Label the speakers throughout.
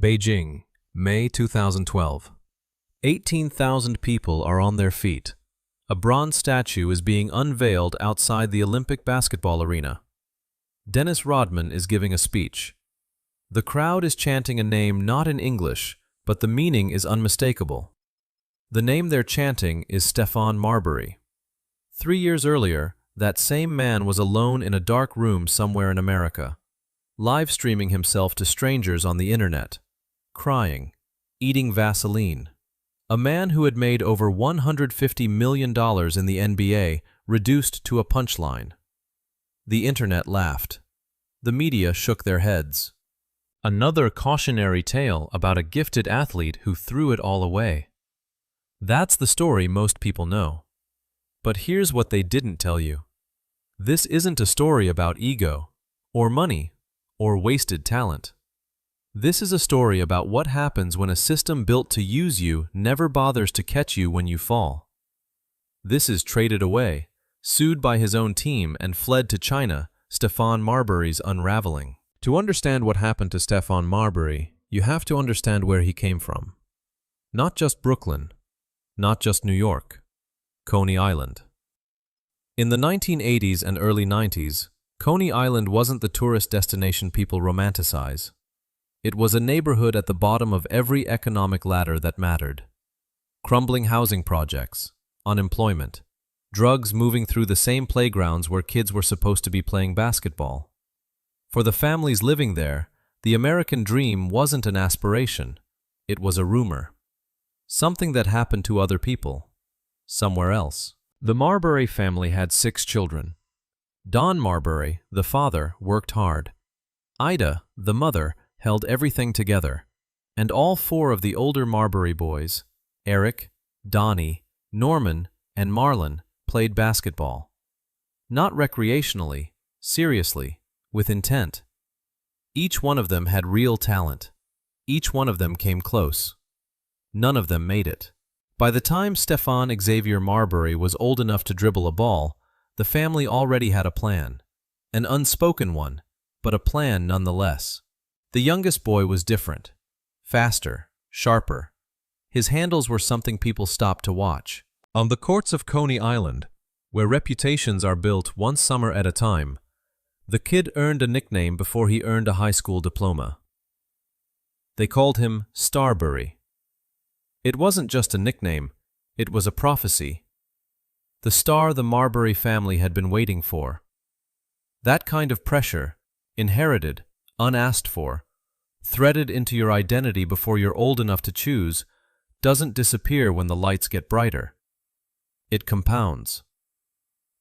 Speaker 1: Beijing, May 2012. 18,000 people are on their feet. A bronze statue is being unveiled outside the Olympic basketball arena. Dennis Rodman is giving a speech. The crowd is chanting a name not in English, but the meaning is unmistakable. The name they're chanting is Stephon Marbury. 3 years earlier, that same man was alone in a dark room somewhere in America, live streaming himself to strangers on the internet, crying, eating Vaseline. A man who had made over $150 million in the NBA reduced to a punchline. The internet laughed. The media shook their heads. Another cautionary tale about a gifted athlete who threw it all away. That's the story most people know. But here's what they didn't tell you. This isn't a story about ego, or money, or wasted talent. This is a story about what happens when a system built to use you never bothers to catch you when you fall. This is traded away, sued by his own team and fled to China, Stephon Marbury's Unraveling. To understand what happened to Stephon Marbury, you have to understand where he came from. Not just Brooklyn, not just New York, Coney Island. In the 1980s and early 90s, Coney Island wasn't the tourist destination people romanticize. It was a neighborhood at the bottom of every economic ladder that mattered. Crumbling housing projects, unemployment, drugs moving through the same playgrounds where kids were supposed to be playing basketball. For the families living there, the American dream wasn't an aspiration, it was a rumor. Something that happened to other people, somewhere else. The Marbury family had 6 children. Don Marbury, the father, worked hard. Ida, the mother, held everything together. And all 4 of the older Marbury boys, Eric, Donnie, Norman, and Marlon, played basketball. Not recreationally, seriously, with intent. Each one of them had real talent. Each one of them came close. None of them made it. By the time Stephon Xavier Marbury was old enough to dribble a ball, the family already had a plan. An unspoken one, but a plan nonetheless. The youngest boy was different. Faster, sharper. His handles were something people stopped to watch. On the courts of Coney Island, where reputations are built one summer at a time, the kid earned a nickname before he earned a high school diploma. They called him Starbury. It wasn't just a nickname, it was a prophecy. The star the Marbury family had been waiting for. That kind of pressure, inherited, unasked for, threaded into your identity before you're old enough to choose, doesn't disappear when the lights get brighter. It compounds.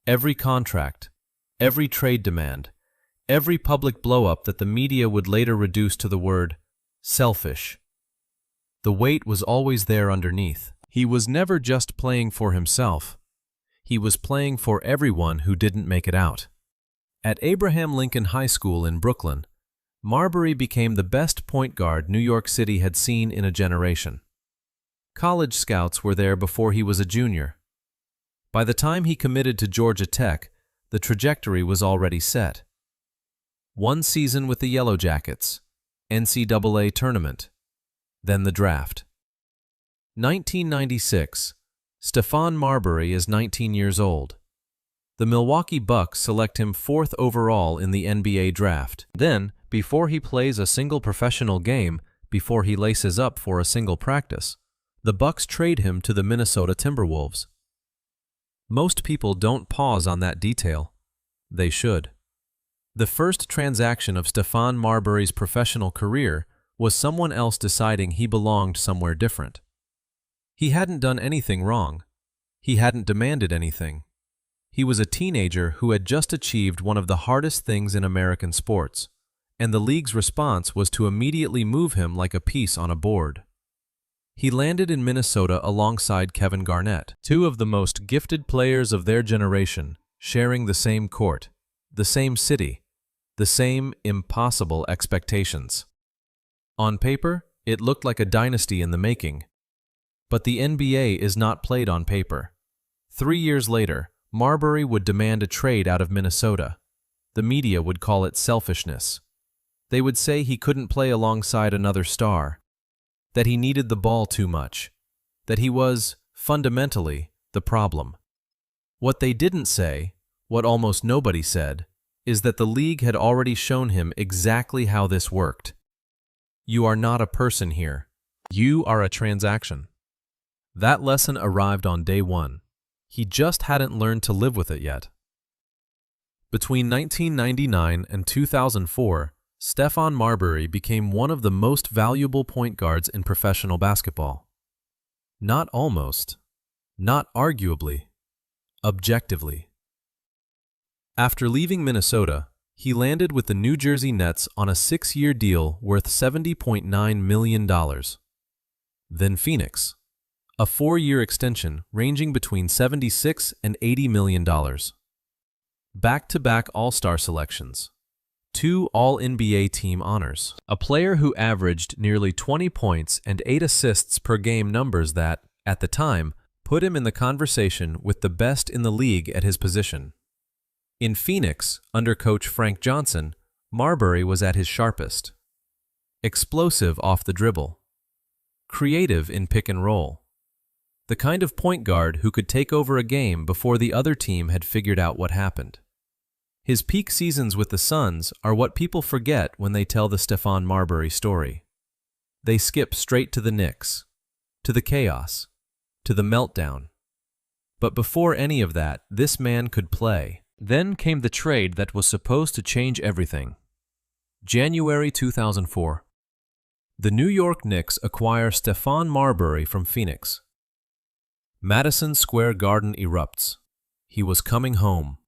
Speaker 1: Every contract, every trade demand, every public blow-up that the media would later reduce to the word selfish. The weight was always there underneath. He was never just playing for himself. He was playing for everyone who didn't make it out. At Abraham Lincoln High School in Brooklyn, Marbury became the best point guard New York City had seen in a generation. College scouts were there before he was a junior. By the time he committed to Georgia Tech, the trajectory was already set. 1 season with the Yellow Jackets, NCAA tournament, then the draft. 1996, Stephon Marbury is 19 years old. The Milwaukee Bucks select him 4th overall in the NBA draft. Then, before he plays a single professional game, before he laces up for a single practice, the Bucks trade him to the Minnesota Timberwolves. Most people don't pause on that detail. They should. The first transaction of Stephon Marbury's professional career was someone else deciding he belonged somewhere different. He hadn't done anything wrong. He hadn't demanded anything. He was a teenager who had just achieved one of the hardest things in American sports, and the league's response was to immediately move him like a piece on a board. He landed in Minnesota alongside Kevin Garnett, 2 of the most gifted players of their generation, sharing the same court, the same city, the same impossible expectations. On paper, it looked like a dynasty in the making. But the NBA is not played on paper. 3 years later, Marbury would demand a trade out of Minnesota. The media would call it selfishness. They would say he couldn't play alongside another star, that he needed the ball too much, that he was, fundamentally, the problem. What they didn't say, what almost nobody said, is that the league had already shown him exactly how this worked. You are not a person here. You are a transaction. That lesson arrived on day one. He just hadn't learned to live with it yet. Between 1999 and 2004, Stephon Marbury became one of the most valuable point guards in professional basketball. Not almost, not arguably, objectively. After leaving Minnesota, he landed with the New Jersey Nets on a 6-year deal worth $70.9 million. Then Phoenix, a 4-year extension ranging between $76 and $80 million. Back-to-back All-Star selections, 2 All-NBA team honors, a player who averaged nearly 20 points and 8 assists per game, numbers that, at the time, put him in the conversation with the best in the league at his position. In Phoenix, under coach Frank Johnson, Marbury was at his sharpest. Explosive off the dribble. Creative in pick and roll. The kind of point guard who could take over a game before the other team had figured out what happened. His peak seasons with the Suns are what people forget when they tell the Stephon Marbury story. They skip straight to the Knicks, to the chaos, to the meltdown. But before any of that, this man could play. Then came the trade that was supposed to change everything. January 2004. The New York Knicks acquire Stephon Marbury from Phoenix. Madison Square Garden erupts. He was coming home.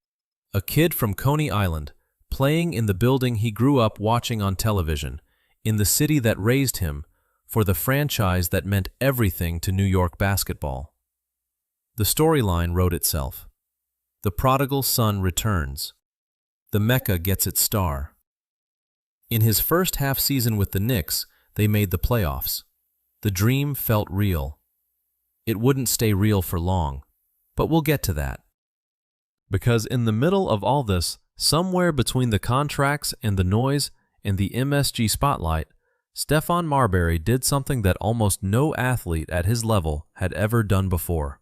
Speaker 1: A kid from Coney Island, playing in the building he grew up watching on television, in the city that raised him, for the franchise that meant everything to New York basketball. The storyline wrote itself. The prodigal son returns. The Mecca gets its star. In his first half season with the Knicks, they made the playoffs. The dream felt real. It wouldn't stay real for long, but we'll get to that. Because in the middle of all this, somewhere between the contracts and the noise and the MSG spotlight, Stephon Marbury did something that almost no athlete at his level had ever done before.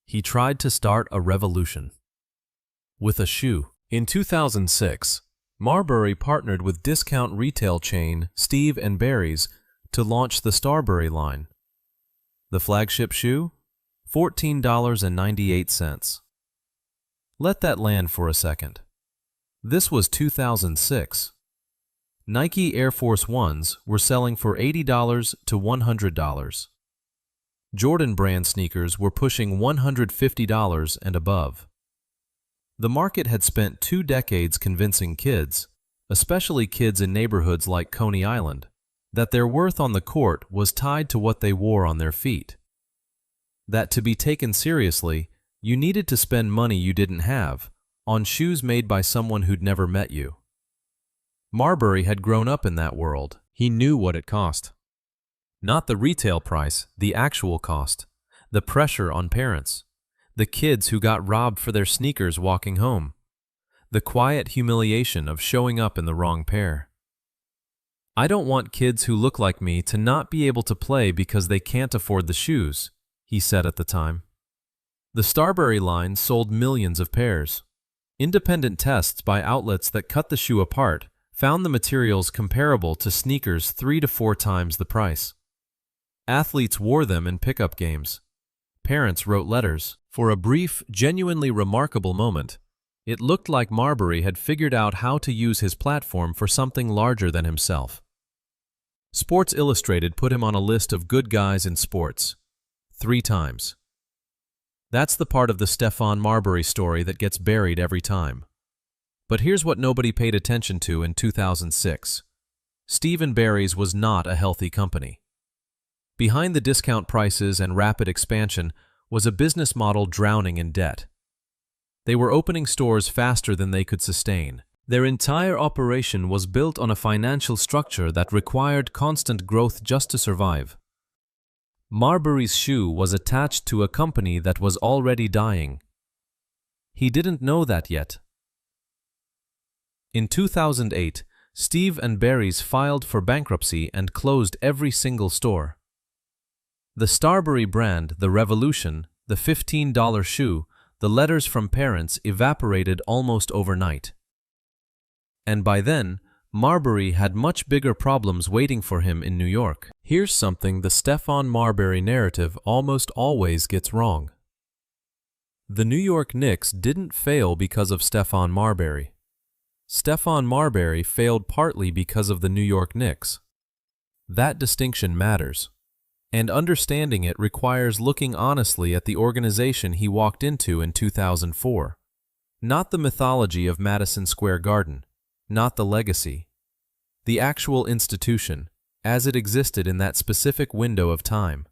Speaker 1: He tried to start a revolution. With a shoe. In 2006, Marbury partnered with discount retail chain Steve & Barry's to launch the Starbury line. The flagship shoe? $14.98. Let that land for a second. This was 2006. Nike Air Force Ones were selling for $80 to $100. Jordan brand sneakers were pushing $150 and above. The market had spent 2 decades convincing kids, especially kids in neighborhoods like Coney Island, that their worth on the court was tied to what they wore on their feet. That to be taken seriously, you needed to spend money you didn't have on shoes made by someone who'd never met you. Marbury had grown up in that world. He knew what it cost. Not the retail price, the actual cost, the pressure on parents, the kids who got robbed for their sneakers walking home, the quiet humiliation of showing up in the wrong pair. I don't want kids who look like me to not be able to play because they can't afford the shoes, he said at the time. The Starbury line sold millions of pairs. Independent tests by outlets that cut the shoe apart found the materials comparable to sneakers 3 to 4 times the price. Athletes wore them in pickup games. Parents wrote letters. For a brief, genuinely remarkable moment, it looked like Marbury had figured out how to use his platform for something larger than himself. Sports Illustrated put him on a list of good guys in sports 3 times. That's the part of the Stephon Marbury story that gets buried every time. But here's what nobody paid attention to in 2006. Steve & Barry's was not a healthy company. Behind the discount prices and rapid expansion was a business model drowning in debt. They were opening stores faster than they could sustain. Their entire operation was built on a financial structure that required constant growth just to survive. Marbury's shoe was attached to a company that was already dying. He didn't know that yet. In 2008, Steve and Barry's filed for bankruptcy and closed every single store. The Starbury brand, the Revolution, the $15 shoe, the letters from parents evaporated almost overnight. And by then, Marbury had much bigger problems waiting for him in New York. Here's something the Stephon Marbury narrative almost always gets wrong. The New York Knicks didn't fail because of Stephon Marbury. Stephon Marbury failed partly because of the New York Knicks. That distinction matters, and understanding it requires looking honestly at the organization he walked into in 2004. Not the mythology of Madison Square Garden, not the legacy. The actual institution, as it existed in that specific window of time.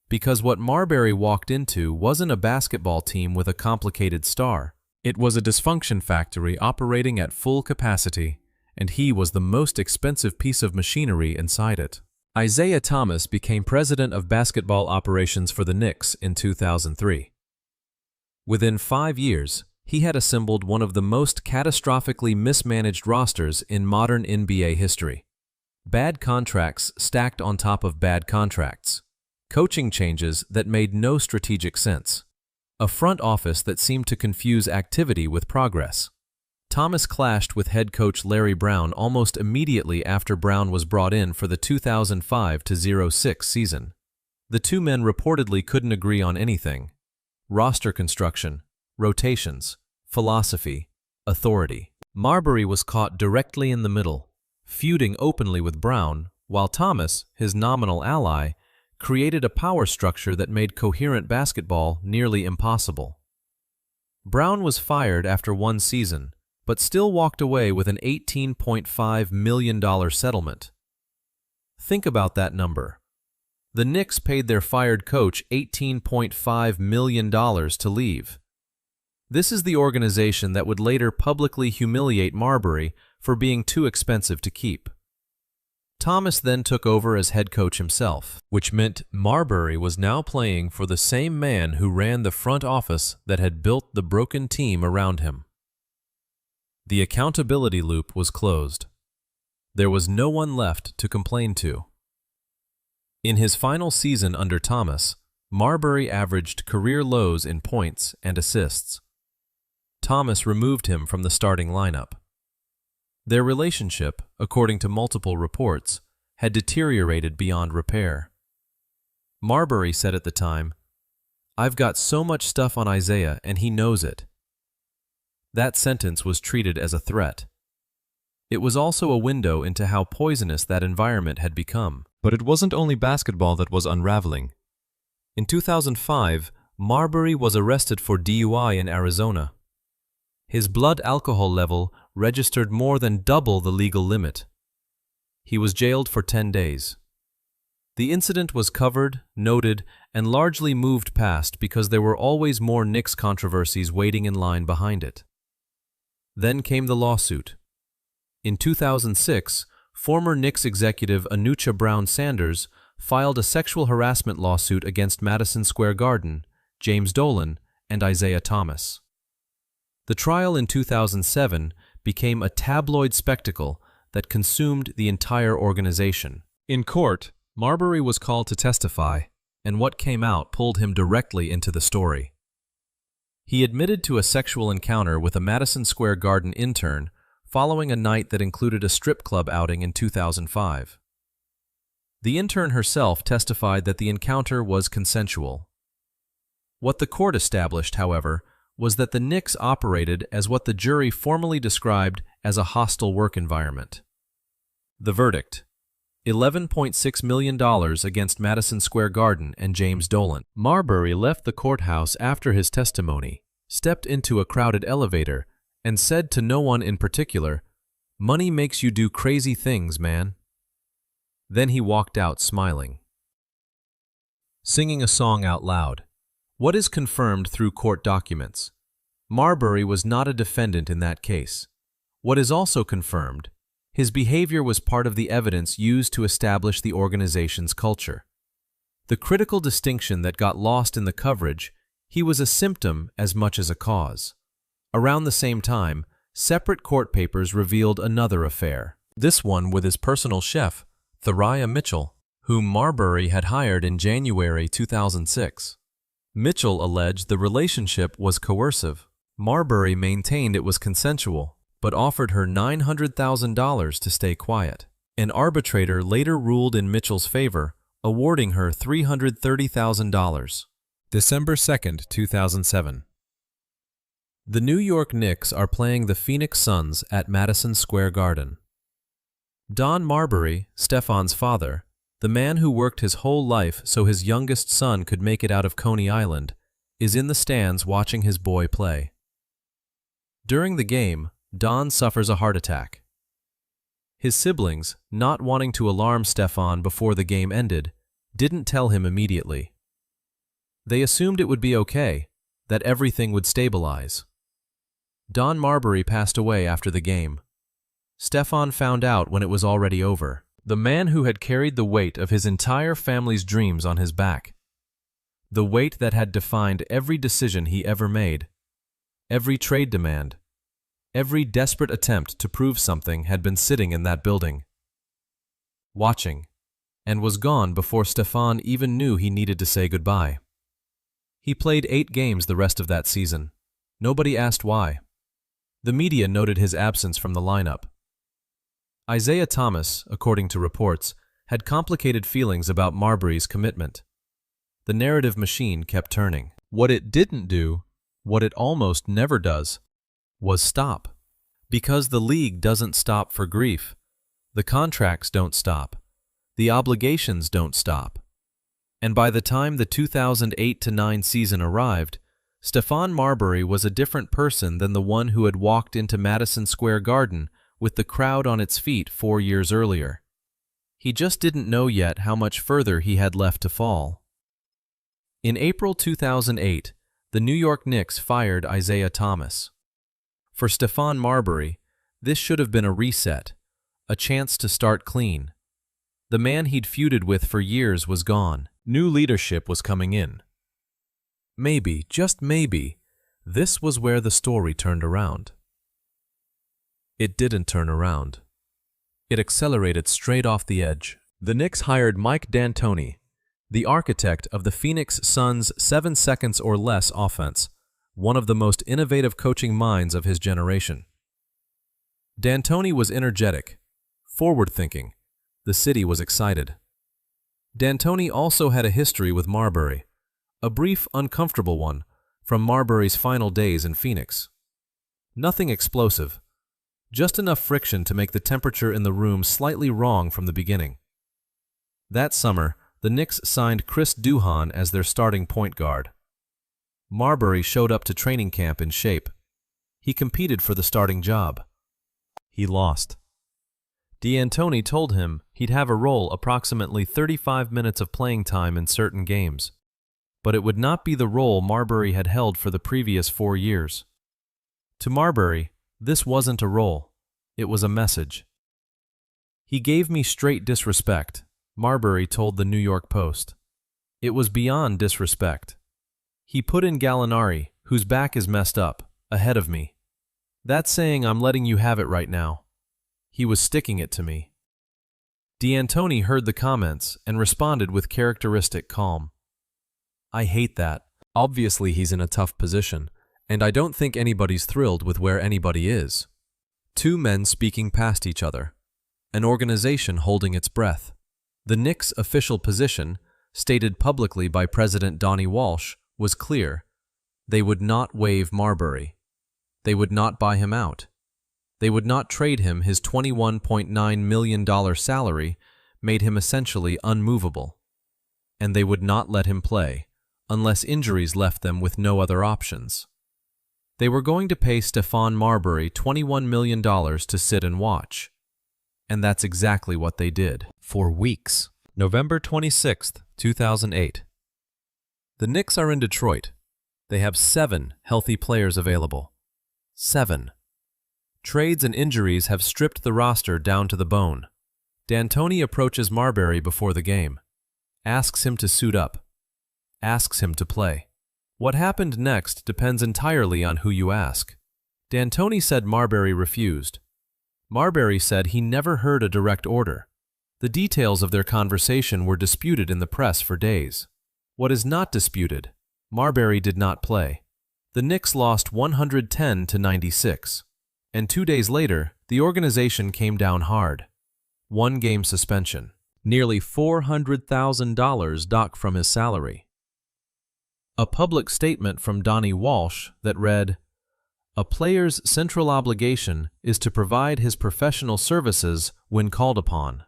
Speaker 1: Because what Marbury walked into wasn't a basketball team with a complicated star. It was a dysfunction factory operating at full capacity, and he was the most expensive piece of machinery inside it. Isaiah Thomas became president of basketball operations for the Knicks in 2003. Within 5 years, he had assembled one of the most catastrophically mismanaged rosters in modern NBA history. Bad contracts stacked on top of bad contracts. Coaching changes that made no strategic sense. A front office that seemed to confuse activity with progress. Thomas clashed with head coach Larry Brown almost immediately after Brown was brought in for the 2005-06 season. The two men reportedly couldn't agree on anything: roster construction, rotations, philosophy, authority. Marbury was caught directly in the middle, feuding openly with Brown, while Thomas, his nominal ally, created a power structure that made coherent basketball nearly impossible. Brown was fired after one season, but still walked away with an $18.5 million settlement. Think about that number. The Knicks paid their fired coach $18.5 million to leave. This is the organization that would later publicly humiliate Marbury for being too expensive to keep. Thomas then took over as head coach himself, which meant Marbury was now playing for the same man who ran the front office that had built the broken team around him. The accountability loop was closed. There was no one left to complain to. In his final season under Thomas, Marbury averaged career lows in points and assists. Thomas removed him from the starting lineup. Their relationship, according to multiple reports, had deteriorated beyond repair. Marbury said at the time, "I've got so much stuff on Isaiah and he knows it." That sentence was treated as a threat. It was also a window into how poisonous that environment had become. But it wasn't only basketball that was unraveling. In 2005, Marbury was arrested for DUI in Arizona. His blood alcohol level registered more than double the legal limit. He was jailed for 10 days. The incident was covered, noted, and largely moved past because there were always more Knicks controversies waiting in line behind it. Then came the lawsuit. In 2006, former Knicks executive Anucha Brown Sanders filed a sexual harassment lawsuit against Madison Square Garden, James Dolan, and Isaiah Thomas. The trial in 2007 became a tabloid spectacle that consumed the entire organization. In court, Marbury was called to testify, and what came out pulled him directly into the story. He admitted to a sexual encounter with a Madison Square Garden intern following a night that included a strip club outing in 2005. The intern herself testified that the encounter was consensual. What the court established, however, was that the Knicks operated as what the jury formally described as a hostile work environment. The verdict: $11.6 million against Madison Square Garden and James Dolan. Marbury left the courthouse after his testimony, stepped into a crowded elevator, and said to no one in particular, "Money makes you do crazy things, man." Then he walked out smiling. Singing a song out loud. What is confirmed through court documents? Marbury was not a defendant in that case. What is also confirmed? His behavior was part of the evidence used to establish the organization's culture. The critical distinction that got lost in the coverage: he was a symptom as much as a cause. Around the same time, separate court papers revealed another affair. This one with his personal chef, Thariah Mitchell, whom Marbury had hired in January 2006. Mitchell alleged the relationship was coercive. Marbury maintained it was consensual, but offered her $900,000 to stay quiet. An arbitrator later ruled in Mitchell's favor, awarding her $330,000. December 2, 2007. The New York Knicks are playing the Phoenix Suns at Madison Square Garden. Don Marbury, Stephon's father, the man who worked his whole life so his youngest son could make it out of Coney Island, is in the stands watching his boy play. During the game, Don suffers a heart attack. His siblings, not wanting to alarm Stephon before the game ended, didn't tell him immediately. They assumed it would be okay, that everything would stabilize. Don Marbury passed away after the game. Stephon found out when it was already over. The man who had carried the weight of his entire family's dreams on his back. The weight that had defined every decision he ever made. Every trade demand. Every desperate attempt to prove something had been sitting in that building, watching, and was gone before Stephon even knew he needed to say goodbye. He played 8 games the rest of that season. Nobody asked why. The media noted his absence from the lineup. Isaiah Thomas, according to reports, had complicated feelings about Marbury's commitment. The narrative machine kept turning. What it didn't do, what it almost never does, was stop. Because the league doesn't stop for grief. The contracts don't stop. The obligations don't stop. And by the time the 2008-09 season arrived, Stephon Marbury was a different person than the one who had walked into Madison Square Garden with the crowd on its feet 4 years earlier. He just didn't know yet how much further he had left to fall. In April 2008, the New York Knicks fired Isaiah Thomas. For Stephon Marbury, this should have been a reset, a chance to start clean. The man he'd feuded with for years was gone. New leadership was coming in. Maybe, just maybe, this was where the story turned around. It didn't turn around. It accelerated straight off the edge. The Knicks hired Mike D'Antoni, the architect of the Phoenix Suns' 7 seconds or less offense, one of the most innovative coaching minds of his generation. D'Antoni was energetic, forward-thinking. The city was excited. D'Antoni also had a history with Marbury, a brief, uncomfortable one from Marbury's final days in Phoenix. Nothing explosive, just enough friction to make the temperature in the room slightly wrong from the beginning. That summer, the Knicks signed Chris Duhon as their starting point guard. Marbury showed up to training camp in shape. He competed for the starting job. He lost. D'Antoni told him he'd have a role approximately 35 minutes of playing time in certain games, but it would not be the role Marbury had held for the previous 4 years. To Marbury, this wasn't a role, it was a message. He gave me straight disrespect, Marbury told the New York Post. It was beyond disrespect. He put in Gallinari, whose back is messed up, ahead of me. That's saying I'm letting you have it right now. He was sticking it to me. D'Antoni heard the comments and responded with characteristic calm. I hate that. Obviously he's in a tough position, and I don't think anybody's thrilled with where anybody is. 2 men speaking past each other. An organization holding its breath. The Knicks' official position, stated publicly by President Donnie Walsh, was clear. They would not waive Marbury. They would not buy him out. They would not trade him. His $21.9 million salary made him essentially unmovable. And they would not let him play, unless injuries left them with no other options. They were going to pay Stephon Marbury $21 million to sit and watch. And that's exactly what they did. For weeks. November 26, 2008. The Knicks are in Detroit. They have 7 healthy players available. 7. Trades and injuries have stripped the roster down to the bone. D'Antoni approaches Marbury before the game. Asks him to suit up. Asks him to play. What happened next depends entirely on who you ask. D'Antoni said Marbury refused. Marbury said he never heard a direct order. The details of their conversation were disputed in the press for days. What is not disputed? Marbury did not play. The Knicks lost 110-96. And 2 days later, the organization came down hard. 1-game suspension. Nearly $400,000 docked from his salary. A public statement from Donnie Walsh that read, "A player's central obligation is to provide his professional services when called upon."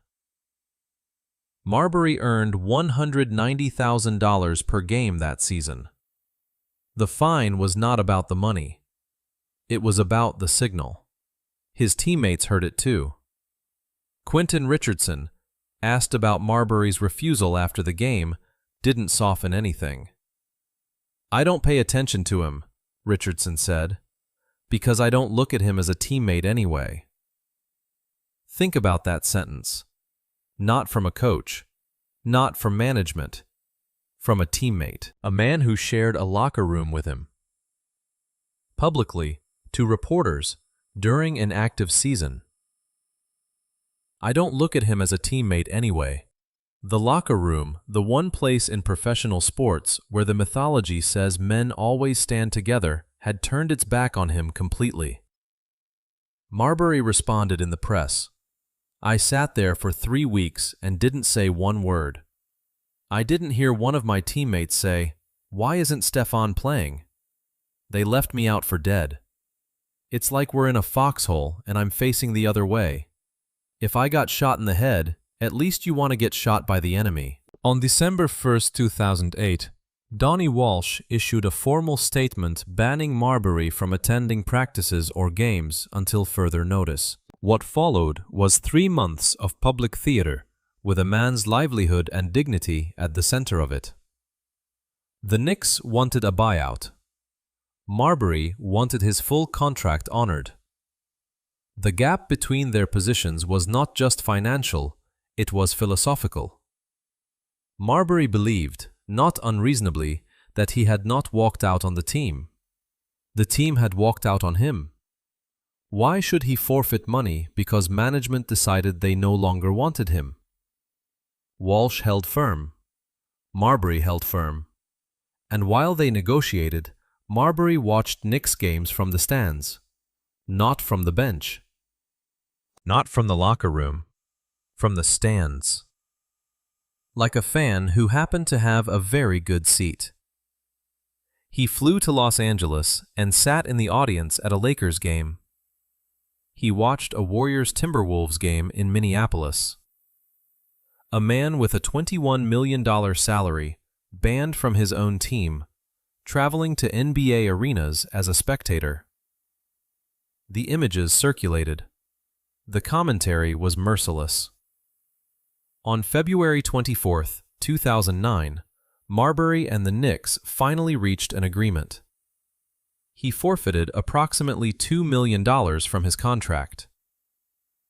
Speaker 1: Marbury earned $190,000 per game that season. The fine was not about the money. It was about the signal. His teammates heard it too. Quentin Richardson, asked about Marbury's refusal after the game, didn't soften anything. "I don't pay attention to him," Richardson said, "because I don't look at him as a teammate anyway." Think about that sentence. Not from a coach, not from management, from a teammate, a man who shared a locker room with him. Publicly, to reporters, during an active season. "I don't look at him as a teammate anyway." The locker room, the one place in professional sports where the mythology says men always stand together, had turned its back on him completely. Marbury responded in the press, "I sat there for 3 weeks and didn't say one word. I didn't hear one of my teammates say, 'Why isn't Stephon playing?' They left me out for dead. It's like we're in a foxhole and I'm facing the other way. If I got shot in the head, at least you want to get shot by the enemy." On December 1, 2008, Donnie Walsh issued a formal statement banning Marbury from attending practices or games until further notice. What followed was 3 months of public theater, with a man's livelihood and dignity at the center of it. The Knicks wanted a buyout. Marbury wanted his full contract honored. The gap between their positions was not just financial, it was philosophical. Marbury believed, not unreasonably, that he had not walked out on the team. The team had walked out on him. Why should he forfeit money because management decided they no longer wanted him? Walsh held firm. Marbury held firm. And while they negotiated, Marbury watched Knicks games from the stands, not from the bench. Not from the locker room, from the stands. Like a fan who happened to have a very good seat. He flew to Los Angeles and sat in the audience at a Lakers game. He watched a Warriors-Timberwolves game in Minneapolis. A man with a $21 million salary, banned from his own team, traveling to NBA arenas as a spectator. The images circulated. The commentary was merciless. On February 24, 2009, Marbury and the Knicks finally reached an agreement. He forfeited approximately $2 million from his contract.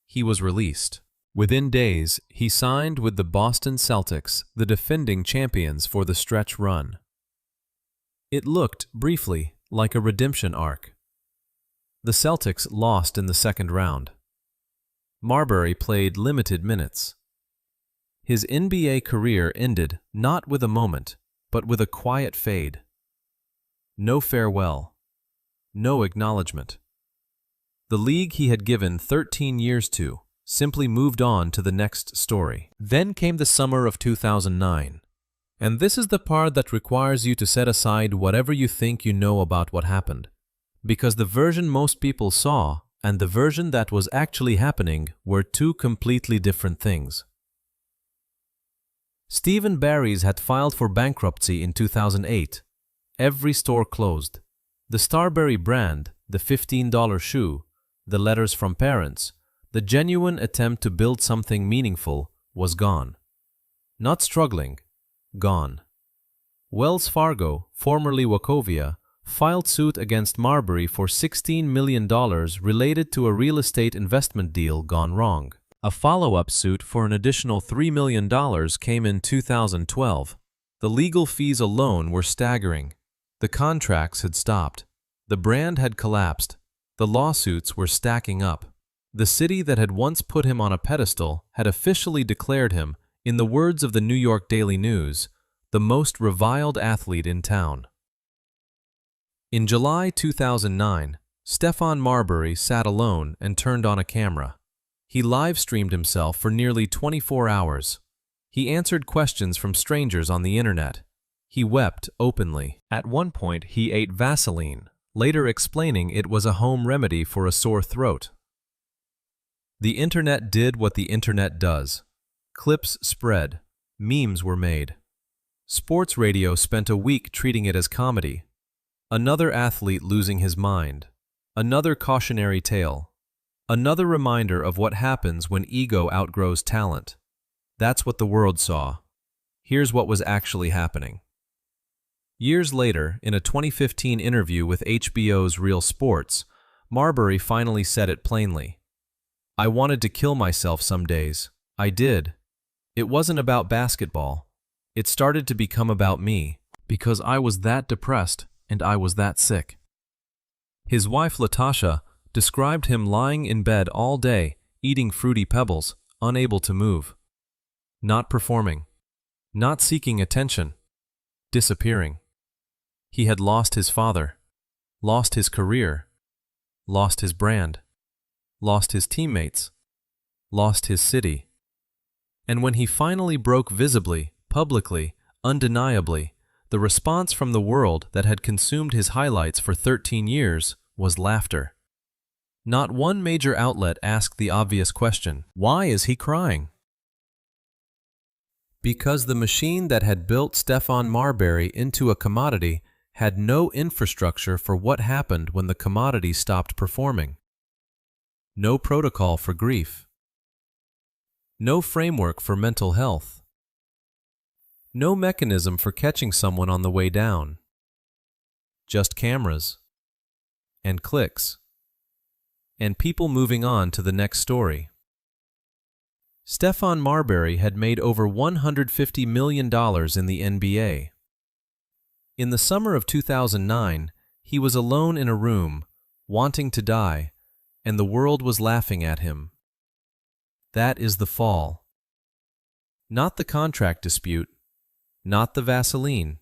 Speaker 1: He was released. Within days, he signed with the Boston Celtics, the defending champions, for the stretch run. It looked, briefly, like a redemption arc. The Celtics lost in the second round. Marbury played limited minutes. His NBA career ended not with a moment, but with a quiet fade. No farewell. No acknowledgement. The league he had given 13 years to simply moved on to the next story. Then came the summer of 2009. And this is the part that requires you to set aside whatever you think you know about what happened. Because the version most people saw and the version that was actually happening were two completely different things. Stephon Barry's had filed for bankruptcy in 2008. Every store closed. The Starbury brand, the $15 shoe, the letters from parents, the genuine attempt to build something meaningful was gone. Not struggling, gone. Wells Fargo, formerly Wachovia, filed suit against Marbury for $16 million related to a real estate investment deal gone wrong. A follow-up suit for an additional $3 million came in 2012. The legal fees alone were staggering. The contracts had stopped. The brand had collapsed. The lawsuits were stacking up. The city that had once put him on a pedestal had officially declared him, in the words of the New York Daily News, the most reviled athlete in town. In July 2009, Stephon Marbury sat alone and turned on a camera. He live-streamed himself for nearly 24 hours. He answered questions from strangers on the internet. He wept openly. At one point, he ate Vaseline, later explaining it was a home remedy for a sore throat. The internet did what the internet does. Clips spread. Memes were made. Sports radio spent a week treating it as comedy. Another athlete losing his mind. Another cautionary tale. Another reminder of what happens when ego outgrows talent. That's what the world saw. Here's what was actually happening. Years later, in a 2015 interview with HBO's Real Sports, Marbury finally said it plainly. "I wanted to kill myself some days. I did. It wasn't about basketball. It started to become about me, because I was that depressed and I was that sick." His wife Latasha described him lying in bed all day, eating fruity pebbles, unable to move. Not performing. Not seeking attention. Disappearing. He had lost his father. Lost his career. Lost his brand. Lost his teammates. Lost his city. And when he finally broke visibly, publicly, undeniably, the response from the world that had consumed his highlights for 13 years was laughter. Not one major outlet asked the obvious question, why is he crying? Because the machine that had built Stephon Marbury into a commodity had no infrastructure for what happened when the commodity stopped performing. No protocol for grief. No framework for mental health. No mechanism for catching someone on the way down. Just cameras. And clicks. And people moving on to the next story. Stephon Marbury had made over $150 million in the NBA. In the summer of 2009, he was alone in a room, wanting to die, and the world was laughing at him. That is the fall. Not the contract dispute, not the Vaseline,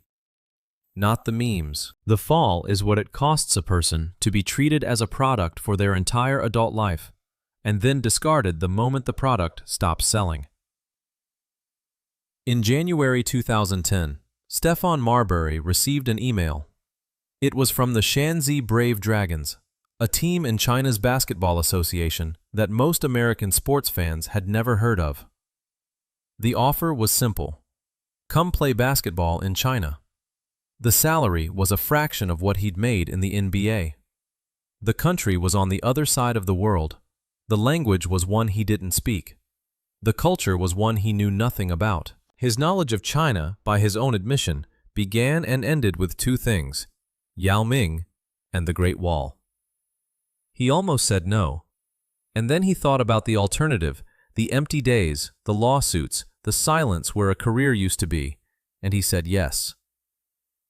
Speaker 1: not the memes. The fall is what it costs a person to be treated as a product for their entire adult life, and then discarded the moment the product stops selling. In January 2010, Stephon Marbury received an email. It was from the Shanxi Brave Dragons, a team in China's basketball association that most American sports fans had never heard of. The offer was simple. Come play basketball in China. The salary was a fraction of what he'd made in the NBA. The country was on the other side of the world. The language was one he didn't speak. The culture was one he knew nothing about. His knowledge of China, by his own admission, began and ended with two things: Yao Ming and the Great Wall. He almost said no. And then he thought about the alternative, the empty days, the lawsuits, the silence where a career used to be, and he said yes.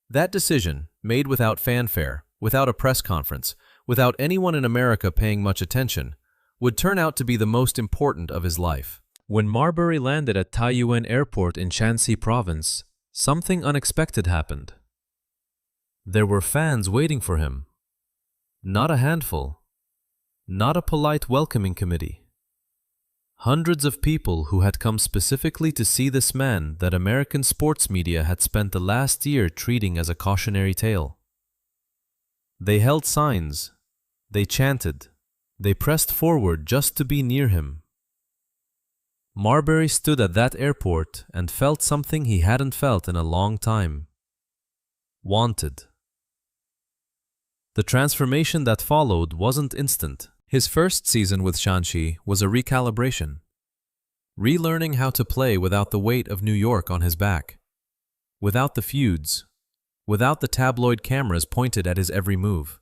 Speaker 1: That decision, made without fanfare, without a press conference, without anyone in America paying much attention, would turn out to be the most important of his life. When Marbury landed at Taiyuan Airport in Shanxi Province, something unexpected happened. There were fans waiting for him. Not a handful. Not a polite welcoming committee. Hundreds of people who had come specifically to see this man that American sports media had spent the last year treating as a cautionary tale. They held signs. They chanted. They pressed forward just to be near him. Marbury stood at that airport and felt something he hadn't felt in a long time. Wanted. The transformation that followed wasn't instant. His first season with Shanxi was a recalibration. Relearning how to play without the weight of New York on his back. Without the feuds. Without the tabloid cameras pointed at his every move.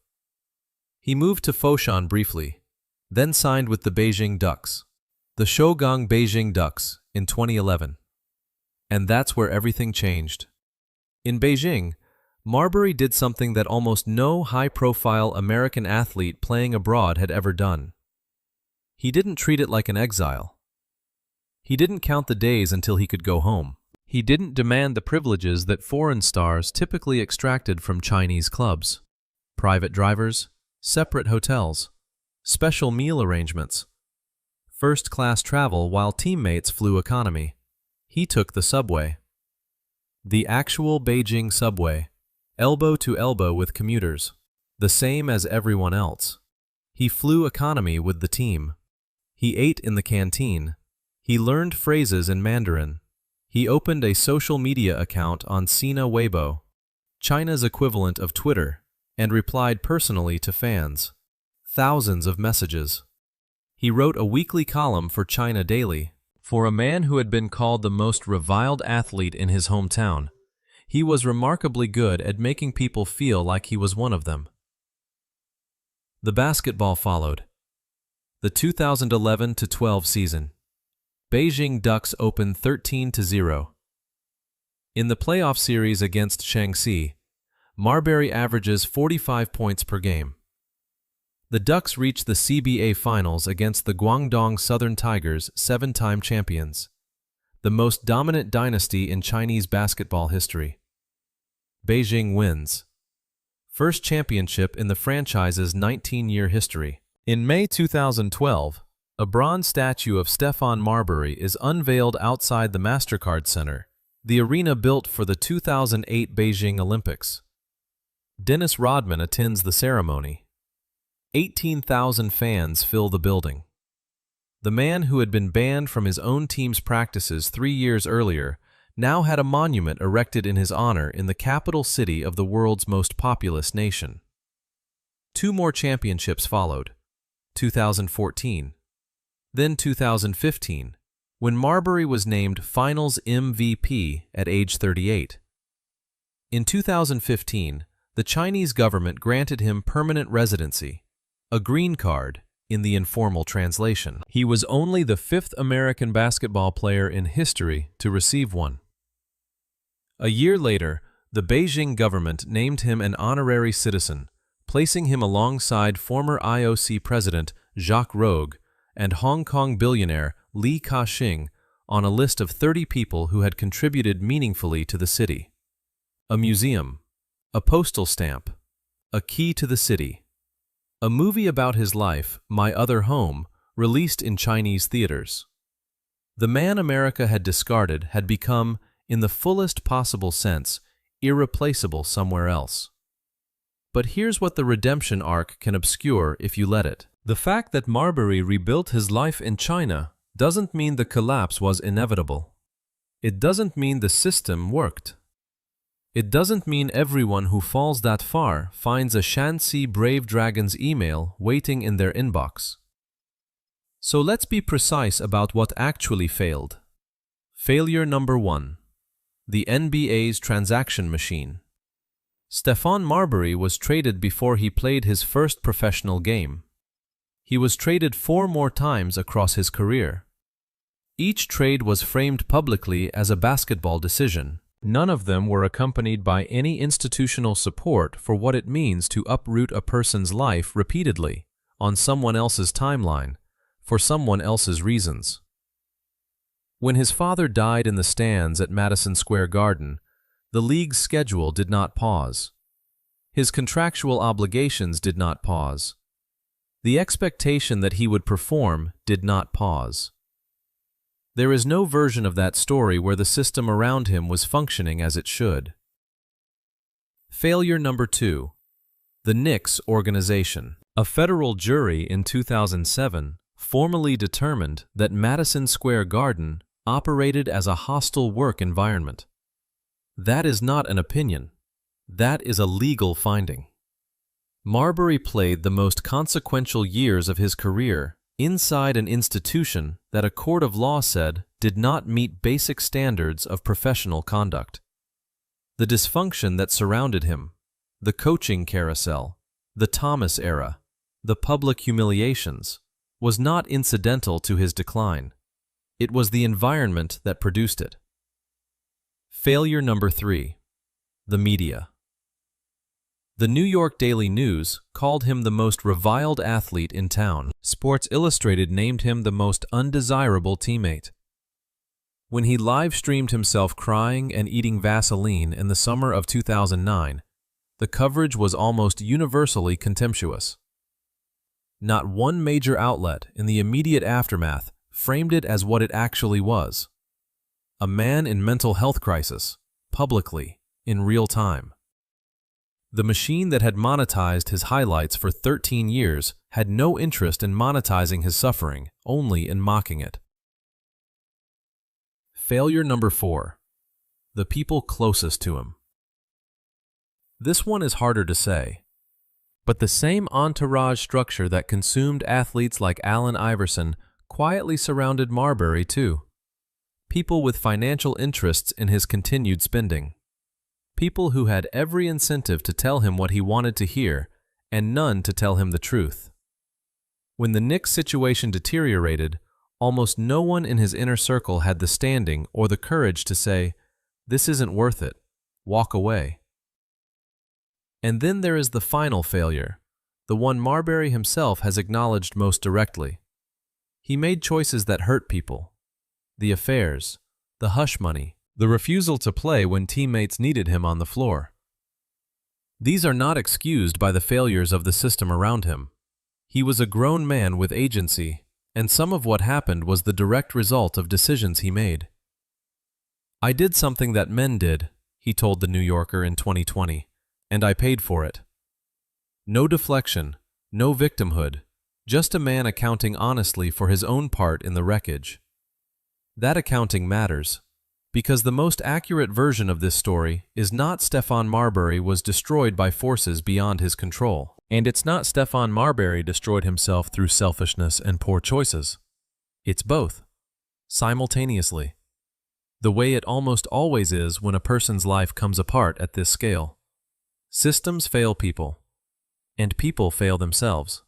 Speaker 1: He moved to Foshan briefly, then signed with the Beijing Ducks. The Shougang Beijing Ducks in 2011. And that's where everything changed. In Beijing, Marbury did something that almost no high-profile American athlete playing abroad had ever done. He didn't treat it like an exile. He didn't count the days until he could go home. He didn't demand the privileges that foreign stars typically extracted from Chinese clubs. Private drivers, separate hotels, special meal arrangements, first-class travel while teammates flew economy. He took the subway. The actual Beijing subway, elbow to elbow with commuters, the same as everyone else. He flew economy with the team. He ate in the canteen. He learned phrases in Mandarin. He opened a social media account on Sina Weibo, China's equivalent of Twitter, and replied personally to fans. Thousands of messages. He wrote a weekly column for China Daily. For a man who had been called the most reviled athlete in his hometown, he was remarkably good at making people feel like he was one of them. The basketball followed. The 2011-12 season. Beijing Ducks opened 13-0. In the playoff series against Shaanxi, Marbury averages 45 points per game. The Ducks reached the CBA Finals against the Guangdong Southern Tigers, 7-time champions, the most dominant dynasty in Chinese basketball history. Beijing wins. First championship in the franchise's 19-year history. In May 2012, a bronze statue of Stephon Marbury is unveiled outside the MasterCard Center, the arena built for the 2008 Beijing Olympics. Dennis Rodman attends the ceremony. 18,000 fans fill the building. The man who had been banned from his own team's practices 3 years earlier now had a monument erected in his honor in the capital city of the world's most populous nation. 2 more championships followed, 2014, then 2015, when Marbury was named Finals MVP at age 38. In 2015, the Chinese government granted him permanent residency, a green card in the informal translation. He was only the 5th American basketball player in history to receive one. A year later, the Beijing government named him an honorary citizen, placing him alongside former IOC president Jacques Rogge and Hong Kong billionaire Li Ka-shing on a list of 30 people who had contributed meaningfully to the city. A museum, a postal stamp, a key to the city. A movie about his life, My Other Home, released in Chinese theaters. The man America had discarded had become, in the fullest possible sense, irreplaceable somewhere else. But here's what the redemption arc can obscure if you let it. The fact that Marbury rebuilt his life in China doesn't mean the collapse was inevitable. It doesn't mean the system worked. It doesn't mean everyone who falls that far finds a Shaanxi Brave Dragons email waiting in their inbox. So let's be precise about what actually failed. Failure number 1. The NBA's transaction machine. Stephon Marbury was traded before he played his first professional game. He was traded 4 more times across his career. Each trade was framed publicly as a basketball decision. None of them were accompanied by any institutional support for what it means to uproot a person's life repeatedly, on someone else's timeline, for someone else's reasons. When his father died in the stands at Madison Square Garden, the league's schedule did not pause. His contractual obligations did not pause. The expectation that he would perform did not pause. There is no version of that story where the system around him was functioning as it should. Failure number 2. The Knicks organization. A federal jury in 2007 formally determined that Madison Square Garden operated as a hostile work environment. That is not an opinion. That is a legal finding. Marbury played the most consequential years of his career inside an institution that a court of law said did not meet basic standards of professional conduct. The dysfunction that surrounded him, the coaching carousel, the Thomas era, the public humiliations, was not incidental to his decline. It was the environment that produced it. Failure number 3. The media. The New York Daily News called him the most reviled athlete in town. Sports Illustrated named him the most undesirable teammate. When he live-streamed himself crying and eating Vaseline in the summer of 2009, the coverage was almost universally contemptuous. Not one major outlet in the immediate aftermath framed it as what it actually was: a man in mental health crisis, publicly, in real time. The machine that had monetized his highlights for 13 years had no interest in monetizing his suffering, only in mocking it. Failure number 4. The people closest to him. This one is harder to say, but the same entourage structure that consumed athletes like Allen Iverson quietly surrounded Marbury too. People with financial interests in his continued spending. People who had every incentive to tell him what he wanted to hear and none to tell him the truth. When the Knicks' situation deteriorated, almost no one in his inner circle had the standing or the courage to say, "This isn't worth it. Walk away." And then there is the final failure, the one Marbury himself has acknowledged most directly. He made choices that hurt people. The affairs, the hush money, the refusal to play when teammates needed him on the floor. These are not excused by the failures of the system around him. He was a grown man with agency, and some of what happened was the direct result of decisions he made. "I did something that men did," he told The New Yorker in 2020, "and I paid for it." No deflection, no victimhood, just a man accounting honestly for his own part in the wreckage. That accounting matters, because the most accurate version of this story is not Stephon Marbury was destroyed by forces beyond his control. And it's not Stephon Marbury destroyed himself through selfishness and poor choices. It's both, simultaneously. The way it almost always is when a person's life comes apart at this scale. Systems fail people, and people fail themselves.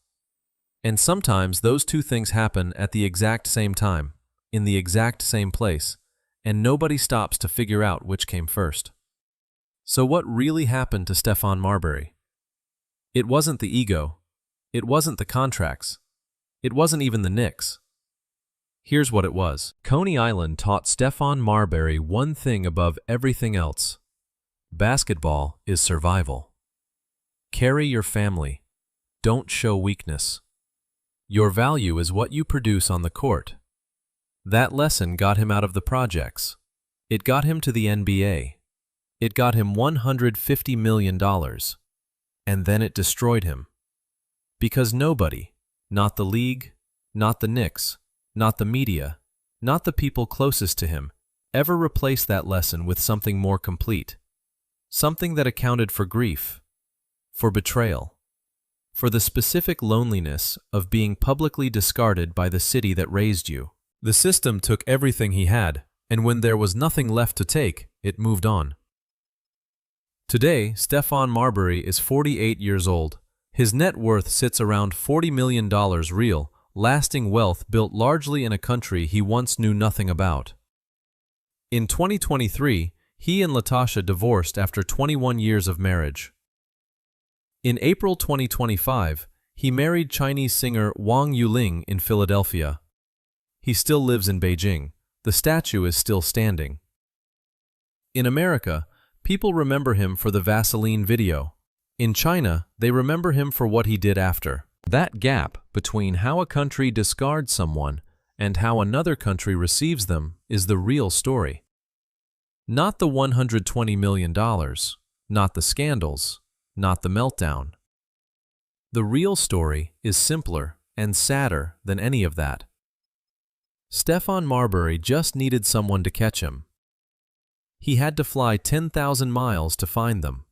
Speaker 1: And sometimes those two things happen at the exact same time, in the exact same place, and nobody stops to figure out which came first. So what really happened to Stephon Marbury? It wasn't the ego. It wasn't the contracts. It wasn't even the Knicks. Here's what it was. Coney Island taught Stephon Marbury one thing above everything else. Basketball is survival. Carry your family. Don't show weakness. Your value is what you produce on the court. That lesson got him out of the projects. It got him to the NBA. It got him $150 million. And then it destroyed him. Because nobody, not the league, not the Knicks, not the media, not the people closest to him, ever replaced that lesson with something more complete. Something that accounted for grief, for betrayal, for the specific loneliness of being publicly discarded by the city that raised you. The system took everything he had, and when there was nothing left to take, it moved on. Today, Stephon Marbury is 48 years old. His net worth sits around $40 million real, lasting wealth built largely in a country he once knew nothing about. In 2023, he and Latasha divorced after 21 years of marriage. In April 2025, he married Chinese singer Wang Yuling in Philadelphia. He still lives in Beijing. The statue is still standing. In America, people remember him for the Vaseline video. In China, they remember him for what he did after. That gap between how a country discards someone and how another country receives them is the real story. Not the $120 million, not the scandals, not the meltdown. The real story is simpler and sadder than any of that. Stephon Marbury just needed someone to catch him. He had to fly 10,000 miles to find them.